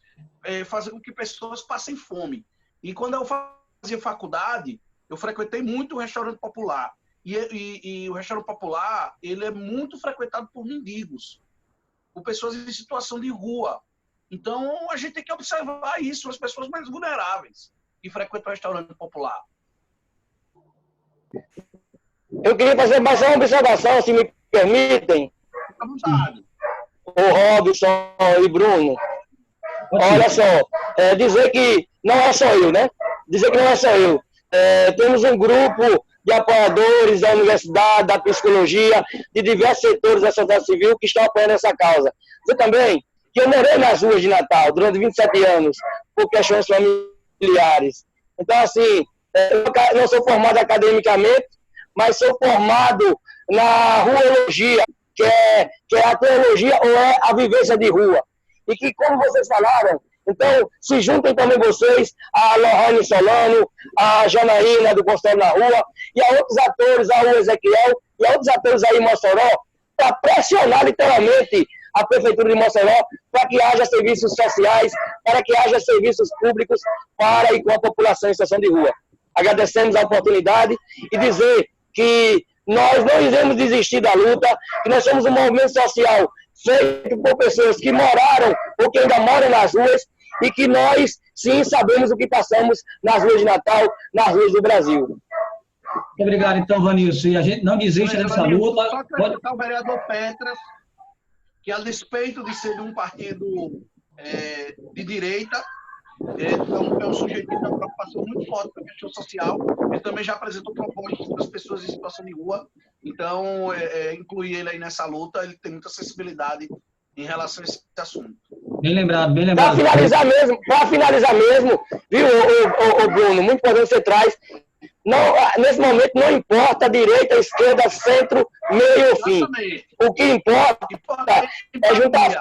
fazer com que pessoas passem fome. E quando eu fazia faculdade, eu frequentei muito o restaurante popular. E o restaurante popular, ele é muito frequentado por mendigos, por pessoas em situação de rua. Então, a gente tem que observar isso, as pessoas mais vulneráveis que frequentam o restaurante popular. Eu queria fazer mais uma observação, se me permitem. À vontade. O Robson e Bruno. Olha só, dizer que não é só eu, né? Dizer que não é só eu. Temos um grupo de apoiadores da universidade, da psicologia, de diversos setores da sociedade civil que estão apoiando essa causa. Você também, que eu morei nas ruas de Natal durante 27 anos, por questões familiares. Então, assim, eu não sou formado academicamente, mas sou formado na ruologia, que é a teologia ou é a vivência de rua. E que, como vocês falaram, então, se juntem também vocês, a Lohane Solano, a Janaína do Conselho na Rua, e a outros atores, a Ezequiel, e a outros atores aí em Mossoró, para pressionar literalmente a Prefeitura de Mossoró para que haja serviços sociais, para que haja serviços públicos para e com a população em situação de rua. Agradecemos a oportunidade e dizer que nós não iremos desistir da luta, que nós somos um movimento social feito por pessoas que moraram ou que ainda moram nas ruas e que nós, sim, sabemos o que passamos nas ruas de Natal, nas ruas do Brasil. Muito obrigado, então, Vanilson. E a gente não desiste dessa luta. Só acrescentar o vereador Petras, que a despeito de ser de um partido de direita, é um sujeito que tem uma preocupação muito forte com a questão social. Ele também já apresentou propostas para as pessoas em situação de rua. Então, incluir ele aí nessa luta, ele tem muita sensibilidade em relação a esse assunto. Bem lembrado, bem lembrado. Para finalizar mesmo, viu, o Bruno, muito importante você traz. Não, nesse momento não importa direita, esquerda, centro, meio ou fim. O que importa é juntar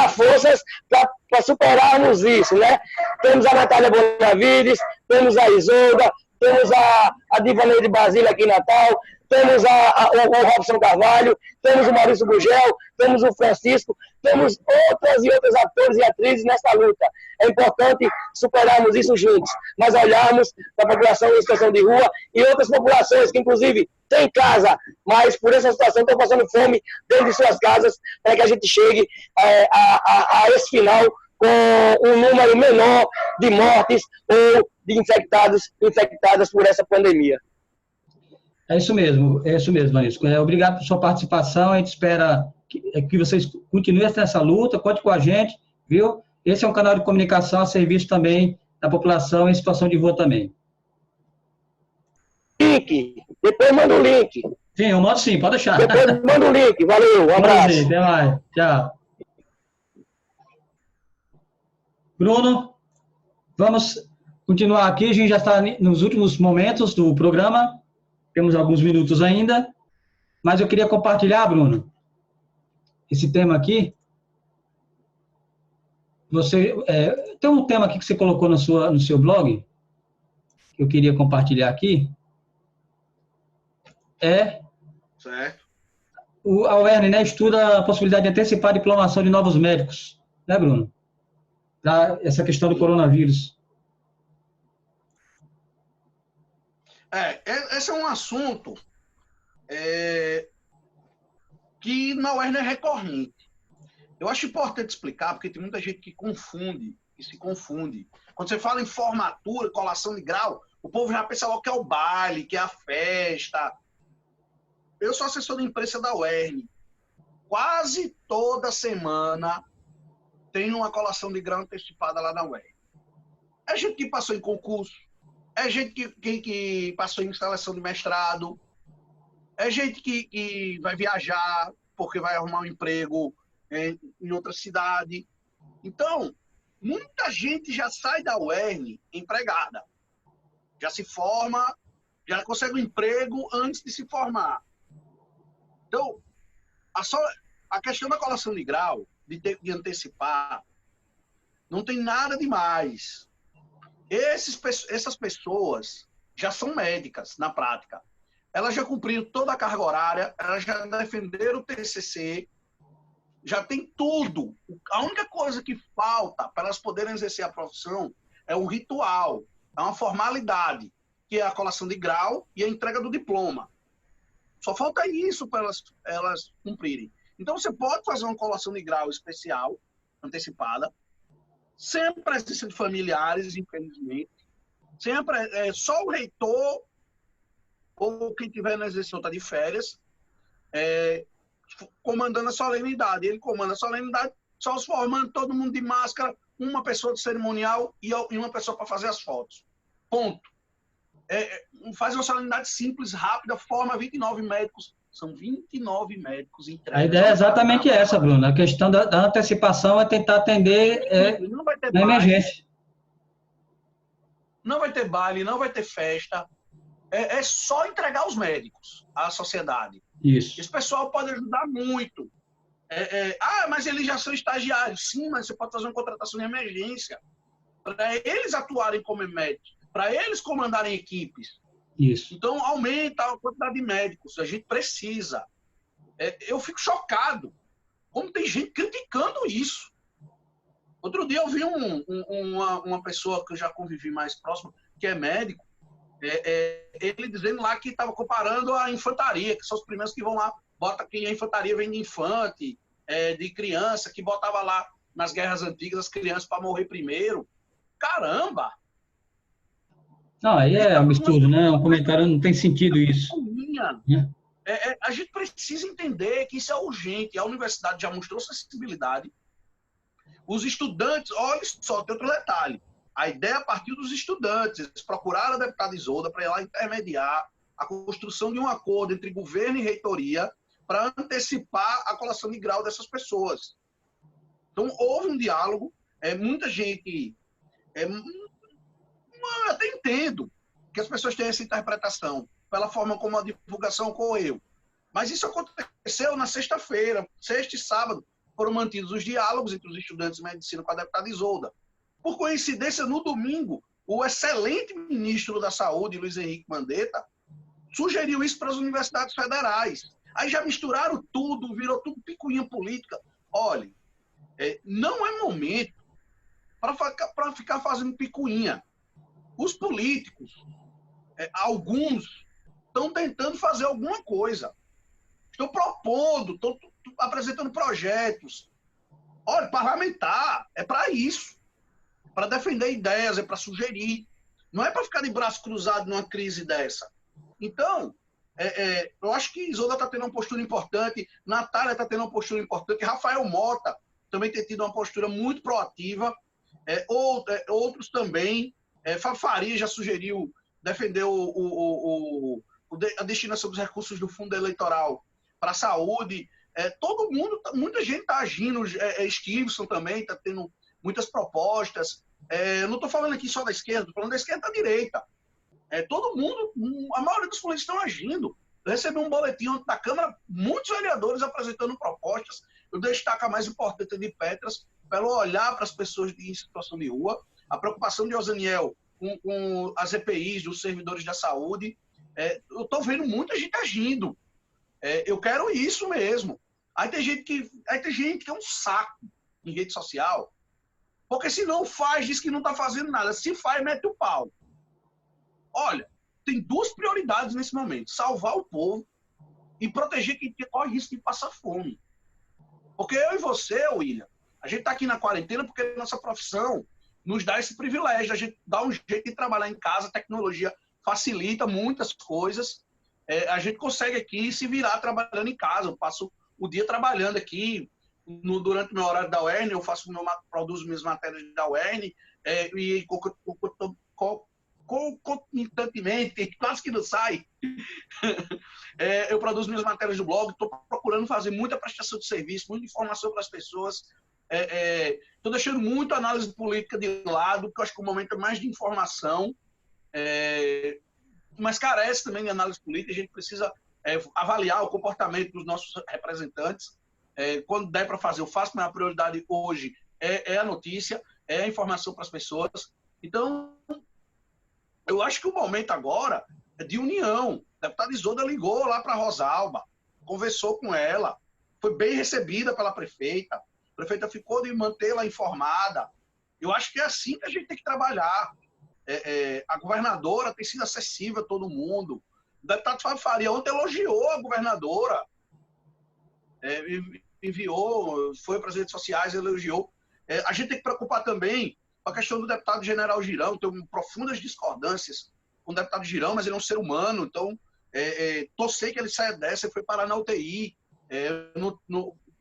forças para superarmos isso, né? Temos a Natália Bonavides, temos a Isolda, temos a Divaneide Basília aqui em Natal, temos o Robson Carvalho, temos o Maurício Gugel, temos o Francisco, temos outras e outros atores e atrizes nessa luta. É importante superarmos isso juntos, mas olharmos para a população em situação de rua e outras populações que, inclusive, têm casa, mas por essa situação estão passando fome dentro de suas casas, para que a gente chegue a esse final com um número menor de mortes ou de infectadas por essa pandemia. É isso mesmo, Vanilson. Obrigado por sua participação. A gente espera que vocês continuem nessa luta, conte com a gente, viu? Esse é um canal de comunicação a serviço também da população em situação de rua também. Link, depois manda o link. Sim, eu mando sim, pode deixar. Depois manda o link, valeu, um abraço. Até mais, tchau. Bruno, vamos continuar aqui, a gente já está nos últimos momentos do programa, temos alguns minutos ainda, mas eu queria compartilhar, Bruno, esse tema aqui. Você tem um tema aqui que você colocou no seu blog, que eu queria compartilhar aqui. Certo. A UERN, né, estuda a possibilidade de antecipar a diplomação de novos médicos, né, Bruno? Para essa questão do coronavírus. Esse é um assunto que na UERN é recorrente. Eu acho importante explicar, porque tem muita gente que se confunde. Quando você fala em formatura, colação de grau, o povo já pensa logo que é o baile, que é a festa. Eu sou assessor de imprensa da UERN. Quase toda semana tem uma colação de grau antecipada lá na UERN. É gente que passou em concurso, é gente que passou em instalação de mestrado, é gente que vai viajar porque vai arrumar um emprego em outra cidade. Então, muita gente já sai da UERN empregada. Já se forma, já consegue um emprego antes de se formar. Então, a questão da colação de grau, de antecipar, não tem nada demais. Essas pessoas já são médicas, na prática. Elas já cumpriram toda a carga horária, elas já defenderam o TCC, já tem tudo. A única coisa que falta para elas poderem exercer a profissão é um ritual, é uma formalidade, que é a colação de grau e a entrega do diploma. Só falta isso para elas cumprirem. Então, você pode fazer uma colação de grau especial, antecipada, sem a presença de familiares, infelizmente. Sempre só o reitor ou quem tiver na exerção está de férias, comandando a solenidade. Ele comanda a solenidade, só os formando, todo mundo de máscara, uma pessoa de cerimonial e uma pessoa para fazer as fotos. Ponto. faz uma solenidade simples, rápida, forma 29 médicos. São 29 médicos entregues. A ideia é exatamente essa, Bruno. A questão da antecipação é tentar atender não vai ter na emergência. Não vai ter baile, não vai ter festa. É só entregar os médicos à sociedade. Isso. Esse pessoal pode ajudar muito. Mas eles já são estagiários. Sim, mas você pode fazer uma contratação de emergência para eles atuarem como médicos, para eles comandarem equipes. Isso. Então, aumenta a quantidade de médicos. A gente precisa. Eu fico chocado como tem gente criticando isso. Outro dia eu vi uma pessoa que eu já convivi mais próximo, que é médico, ele dizendo lá que estava comparando a infantaria, que são os primeiros que vão lá, bota que a infantaria vem de infante, de criança, que botava lá nas guerras antigas as crianças para morrer primeiro. Caramba! Não, aí é um mistura, né? Um comentário, não tem sentido isso. A gente precisa entender que isso é urgente. A universidade já mostrou sensibilidade. Os estudantes, olha só, tem outro detalhe. A ideia partiu dos estudantes. Eles procuraram a deputada Isolda para ir lá intermediar a construção de um acordo entre governo e reitoria para antecipar a colação de grau dessas pessoas. Então, houve um diálogo. Muita gente... eu até entendo que as pessoas têm essa interpretação pela forma como a divulgação ocorreu. Mas isso aconteceu na sexta-feira. Sexta e sábado foram mantidos os diálogos entre os estudantes de medicina com a deputada Isolda. Por coincidência, no domingo, o excelente ministro da Saúde, Luiz Henrique Mandetta, sugeriu isso para as universidades federais. Aí já misturaram tudo, virou tudo picuinha política. Olha, não é momento para ficar fazendo picuinha. Os políticos, alguns, estão tentando fazer alguma coisa. Estão propondo, estão apresentando projetos. Olha, parlamentar é para isso. Para defender ideias, é para sugerir. Não é para ficar de braço cruzado numa crise dessa. Então, eu acho que Isolda está tendo uma postura importante, Natália está tendo uma postura importante, Rafael Mota também tem tido uma postura muito proativa, outros também. Faria já sugeriu defender a destinação dos recursos do fundo eleitoral para a saúde. Todo mundo, muita gente está agindo. Stevenson também está tendo muitas propostas. Eu não estou falando aqui só da esquerda, estou falando da esquerda e da direita. Todo mundo, a maioria dos políticos estão agindo. Eu recebi um boletim da Câmara, muitos vereadores apresentando propostas. Eu destaco a mais importante de Petras, pelo olhar para as pessoas em situação de rua, a preocupação de Osaniel com as EPIs dos servidores da saúde. Eu estou vendo muita gente agindo. Eu quero isso mesmo. Aí tem gente que é um saco em rede social, porque se não faz, diz que não está fazendo nada. Se faz, mete o pau. Olha, tem duas prioridades nesse momento: salvar o povo e proteger quem corre risco de passar fome. Porque eu e você, William, a gente está aqui na quarentena porque nossa profissão nos dá esse privilégio. A gente dá um jeito de trabalhar em casa, a tecnologia facilita muitas coisas. A gente consegue aqui se virar trabalhando em casa. Eu passo o dia trabalhando aqui. Durante o meu horário da UERN, eu produzo minhas matérias da UERN, e concomitantemente, quase que não sai, eu produzo minhas matérias do blog. Estou procurando fazer muita prestação de serviço, muita informação para as pessoas. Estou deixando muito a análise política de lado, porque eu acho que o momento é mais de informação, mas carece também de análise política. A gente precisa avaliar o comportamento dos nossos representantes. Quando der para fazer, eu faço. Minha prioridade hoje é a notícia, é a informação para as pessoas. Então, eu acho que o momento agora é de união. A deputada Isolda ligou lá para a Rosalba, conversou com ela, foi bem recebida pela prefeita. A prefeita ficou de mantê-la informada. Eu acho que é assim que a gente tem que trabalhar. A governadora tem sido acessível a todo mundo. O deputado Fábio Faria ontem elogiou a governadora. Enviou, foi para as redes sociais, elogiou. A gente tem que preocupar também com a questão do deputado General Girão. Tenho profundas discordâncias com o deputado Girão, mas ele é um ser humano. Então, torcer que ele saia dessa. Ele foi parar na UTI.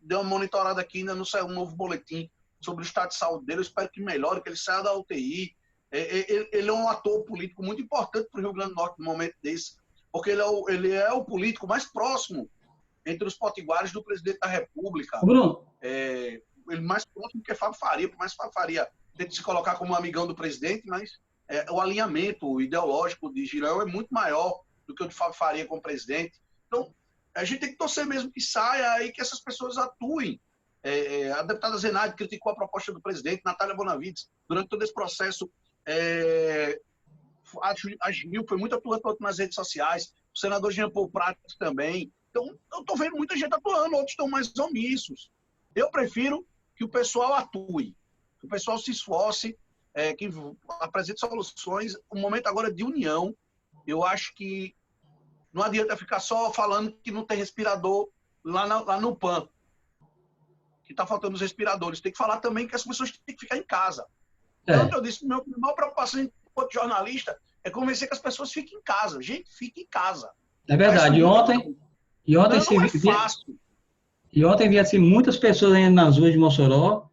Deu uma monitorada aqui, ainda não saiu um novo boletim sobre o estado de saúde dele. Eu espero que melhore, que ele saia da UTI. ele é um ator político muito importante para o Rio Grande do Norte no momento desse, porque ele é o político mais próximo entre os potiguares do presidente da República. Bruno. Ele mais próximo que Fábio Faria, por mais que Fábio Faria tente se colocar como amigão do presidente, mas o alinhamento ideológico de Girão é muito maior do que o de Fábio Faria com o presidente. Então, a gente tem que torcer mesmo que saia e que essas pessoas atuem. A deputada Zenaide criticou a proposta do presidente, Natália Bonavides, durante todo esse processo, agiu, foi muito atuante nas redes sociais, o senador Jean Paul Prats também. Então, eu estou vendo muita gente atuando, outros estão mais omissos. Eu prefiro que o pessoal atue, que o pessoal se esforce, que apresente soluções. O momento agora é de união. Eu acho que não adianta ficar só falando que não tem respirador lá no PAN, que está faltando os respiradores. Tem que falar também que as pessoas têm que ficar em casa. Tanto eu disse, minha maior preocupação enquanto jornalista é convencer que as pessoas fiquem em casa. Gente, fique em casa. É verdade. Ontem não é fácil. E ontem vi assim, muitas pessoas ainda nas ruas de Mossoró,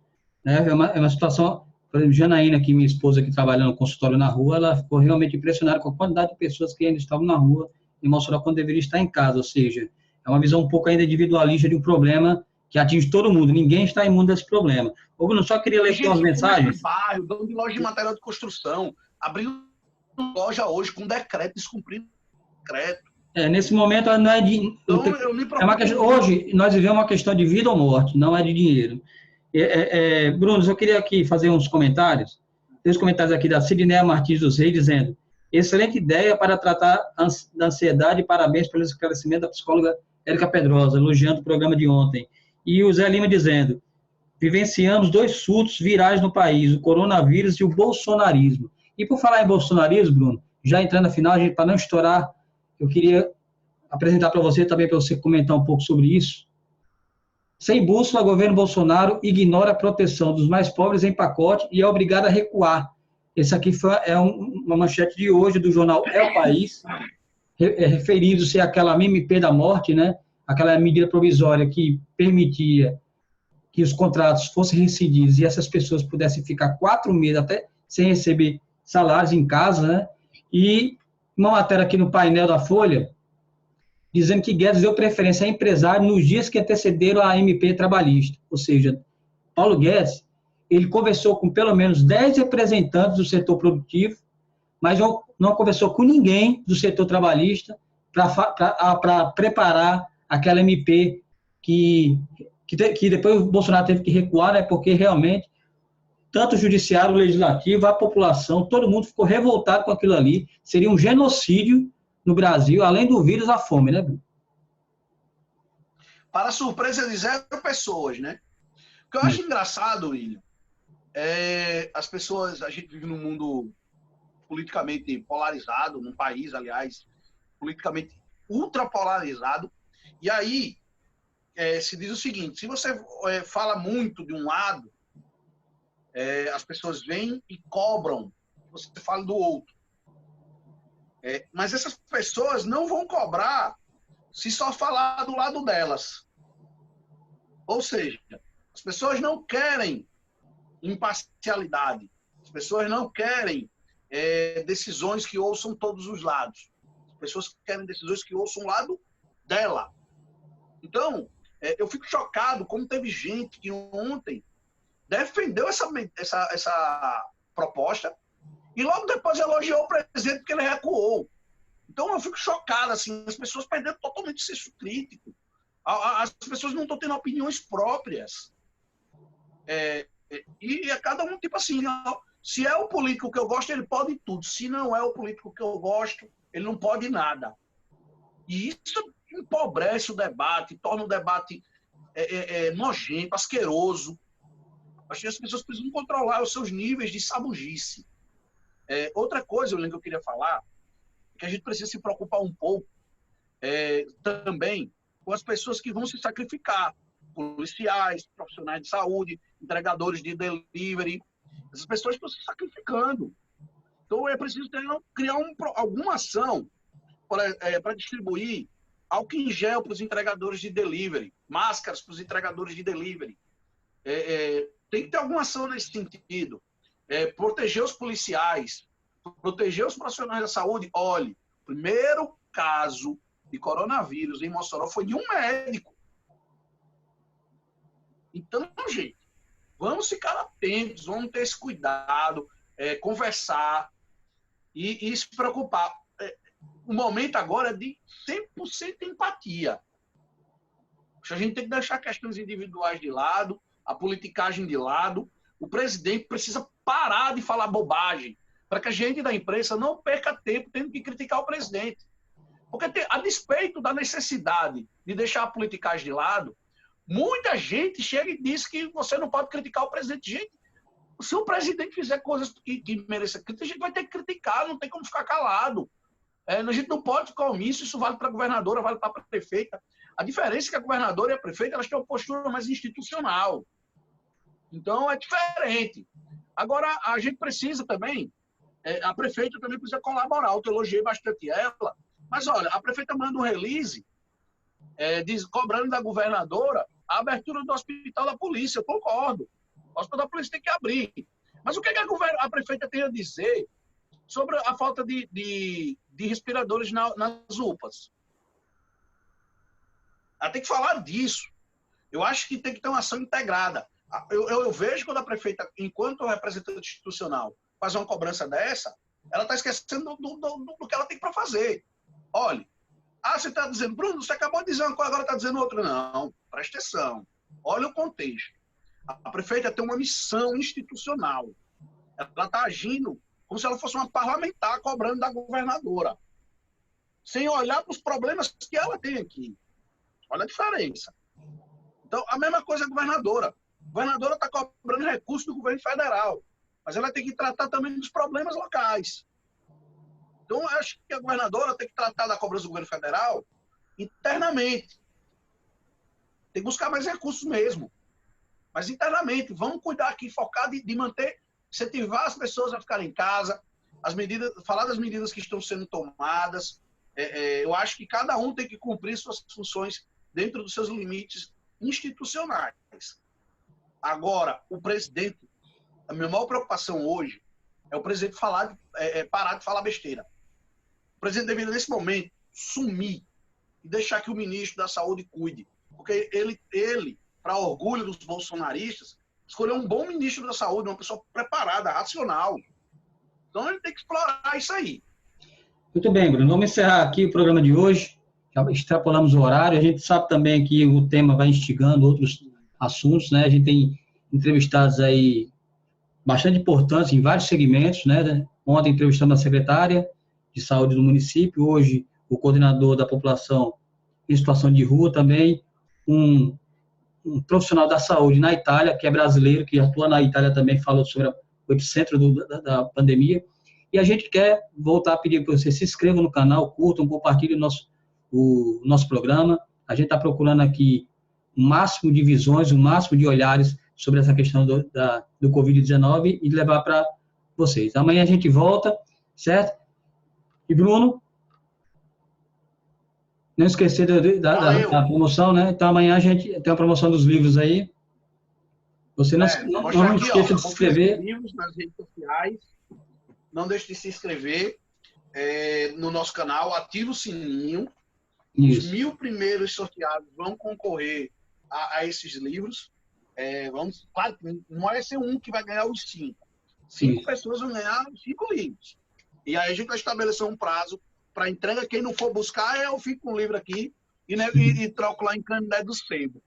né? É uma situação, por exemplo, Janaína, aqui, minha esposa, que trabalha no consultório na rua, ela ficou realmente impressionada com a quantidade de pessoas que ainda estavam na rua em Mossoró quando deveria estar em casa. Ou seja, é uma visão um pouco ainda individualista de um problema que atinge todo mundo. Ninguém está imune desse problema. Ô, Bruno, só queria ler aqui umas mensagens. Bairro, dono de loja de material de construção, abrindo loja hoje com decreto, descumprindo decreto. Nesse momento não é de... hoje nós vivemos uma questão de vida ou morte, não é de dinheiro. Bruno, eu queria aqui fazer uns comentários. Tem os comentários aqui da Sidneia Martins dos Reis, dizendo: excelente ideia para tratar da ansiedade, parabéns pelo esclarecimento da psicóloga Érica Pedrosa, elogiando o programa de ontem. E o Zé Lima dizendo: vivenciamos 2 surtos virais no país, o coronavírus e o bolsonarismo. E por falar em bolsonarismo, Bruno, já entrando na final, para não estourar, eu queria apresentar para você também, para você comentar um pouco sobre isso. Sem bússola, o governo Bolsonaro ignora a proteção dos mais pobres em pacote e é obrigado a recuar. Esse aqui uma manchete de hoje do jornal É o País, referindo-se àquela MP da morte, né? Aquela medida provisória que permitia que os contratos fossem rescindidos e essas pessoas pudessem ficar 4 meses até sem receber salários em casa, né? E uma matéria aqui no painel da Folha, dizendo que Guedes deu preferência a empresário nos dias que antecederam a MP trabalhista. Ou seja, Paulo Guedes, ele conversou com pelo menos 10 representantes do setor produtivo, mas não conversou com ninguém do setor trabalhista para preparar aquela MP que depois o Bolsonaro teve que recuar, né, porque realmente tanto o judiciário, o legislativo, a população, todo mundo ficou revoltado com aquilo ali. Seria um genocídio no Brasil, além do vírus, a fome, né, Bruno? Para surpresa de 0 pessoas, né? O que eu acho engraçado, William, as pessoas, a gente vive num mundo politicamente polarizado, num país, aliás, politicamente ultrapolarizado, e aí se diz o seguinte: se você fala muito de um lado, as pessoas vêm e cobram que você fale do outro. Mas essas pessoas não vão cobrar se só falar do lado delas. Ou seja, as pessoas não querem imparcialidade. As pessoas não querem decisões que ouçam todos os lados. As pessoas querem decisões que ouçam o lado dela. Então, eu fico chocado como teve gente que ontem defendeu essa proposta e logo depois elogiou o presidente porque ele recuou. Então eu fico chocado, assim, as pessoas perderam totalmente o senso crítico. As pessoas não estão tendo opiniões próprias. E a cada um, tipo assim, se é o político que eu gosto, ele pode tudo. Se não é o político que eu gosto, ele não pode nada. E isso empobrece o debate, torna o debate nojento, asqueroso. Acho que as pessoas precisam controlar os seus níveis de sabugice. Outra coisa, que eu queria falar, é que a gente precisa se preocupar um pouco também com as pessoas que vão se sacrificar. Policiais, profissionais de saúde, entregadores de delivery. Essas pessoas estão se sacrificando. Então é preciso criar alguma ação para distribuir álcool em gel para os entregadores de delivery, máscaras para os entregadores de delivery. Tem que ter alguma ação nesse sentido. proteger os policiais, proteger os profissionais da saúde. Olhe, o primeiro caso de coronavírus em Mossoró foi de um médico. Então, gente, vamos ficar atentos, vamos ter esse cuidado, conversar e se preocupar. O momento agora é de 100% empatia. A gente tem que deixar questões individuais de lado, a politicagem de lado. O presidente precisa parar de falar bobagem, para que a gente da imprensa não perca tempo tendo que criticar o presidente. Porque, a despeito da necessidade de deixar a politicagem de lado, muita gente chega e diz que você não pode criticar o presidente. Gente, se o presidente fizer coisas que mereçam crítica, a gente vai ter que criticar, não tem como ficar calado. A gente não pode ficar omisso, isso vale para a governadora, vale para a prefeita. A diferença é que a governadora e a prefeita elas têm uma postura mais institucional. Então, é diferente. Agora, a gente precisa também, a prefeita também precisa colaborar. Eu elogiei bastante ela, mas olha, a prefeita manda um release cobrando da governadora a abertura do hospital da polícia. Eu concordo. O hospital da polícia tem que abrir. Mas o que a prefeita tem a dizer sobre a falta de respiradores nas UPAs? Ela tem que falar disso. Eu acho que tem que ter uma ação integrada. Eu vejo quando a prefeita, enquanto representante institucional, faz uma cobrança dessa, ela está esquecendo do que ela tem para fazer. Olha, você está dizendo, Bruno, você acabou de dizer uma coisa, agora está dizendo outra. Não, presta atenção. Olha o contexto. A prefeita tem uma missão institucional. Ela está agindo como se ela fosse uma parlamentar cobrando da governadora, sem olhar para os problemas que ela tem aqui. Olha a diferença. Então, a mesma coisa a governadora. A governadora está cobrando recursos do governo federal, mas ela tem que tratar também dos problemas locais. Então, eu acho que a governadora tem que tratar da cobrança do governo federal internamente. Tem que buscar mais recursos mesmo. Mas internamente, vamos cuidar aqui, focar de manter, incentivar as pessoas a ficarem em casa, falar das medidas que estão sendo tomadas. Eu acho que cada um tem que cumprir suas funções dentro dos seus limites institucionais. Agora, o presidente, a minha maior preocupação hoje é o presidente parar de falar besteira. O presidente deveria, nesse momento, sumir e deixar que o ministro da Saúde cuide. Porque ele, para orgulho dos bolsonaristas, escolheu um bom ministro da Saúde, uma pessoa preparada, racional. Então, ele tem que explorar isso aí. Muito bem, Bruno. Vamos encerrar aqui o programa de hoje. Já extrapolamos o horário. A gente sabe também que o tema vai instigando outros assuntos, né? A gente tem entrevistados aí bastante importantes em vários segmentos, né? Ontem entrevistamos a secretária de saúde do município, hoje o coordenador da população em situação de rua também, um profissional da saúde na Itália, que é brasileiro, que atua na Itália também, falou sobre o epicentro da pandemia. E a gente quer voltar a pedir para você se inscreva no canal, curtam, compartilhem o nosso programa. A gente está procurando aqui o máximo de visões, o máximo de olhares sobre essa questão do Covid-19 e levar para vocês. Amanhã a gente volta, certo? E, Bruno, não esquecer da promoção, né? Então, amanhã a gente tem a promoção dos livros aí. Você não esqueça de se inscrever. Livros nas redes sociais. Não deixe de se inscrever no nosso canal, ativa o sininho. Isso. Os 1000 primeiros sorteados vão concorrer a esses livros. Claro, não vai ser um que vai ganhar os 5. 5 pessoas vão ganhar os 5 livros. E aí a gente vai estabelecer um prazo para entrega. Quem não for buscar, eu fico com o livro aqui e troco lá em Canindé do Sebo.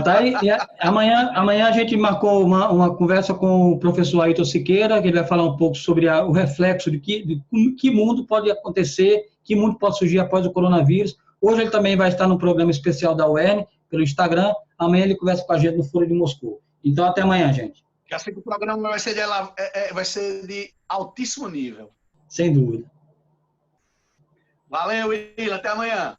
Tá aí. Amanhã a gente marcou uma conversa com o professor Ailton Siqueira, que ele vai falar um pouco sobre o reflexo de que mundo pode acontecer, que mundo pode surgir após o coronavírus. Hoje ele também vai estar no programa especial da UERN, pelo Instagram. Amanhã ele conversa com a gente no Foro de Moscou. Então, até amanhã, gente. Já sei que o programa vai ser de altíssimo nível. Sem dúvida. Valeu, Will. Até amanhã.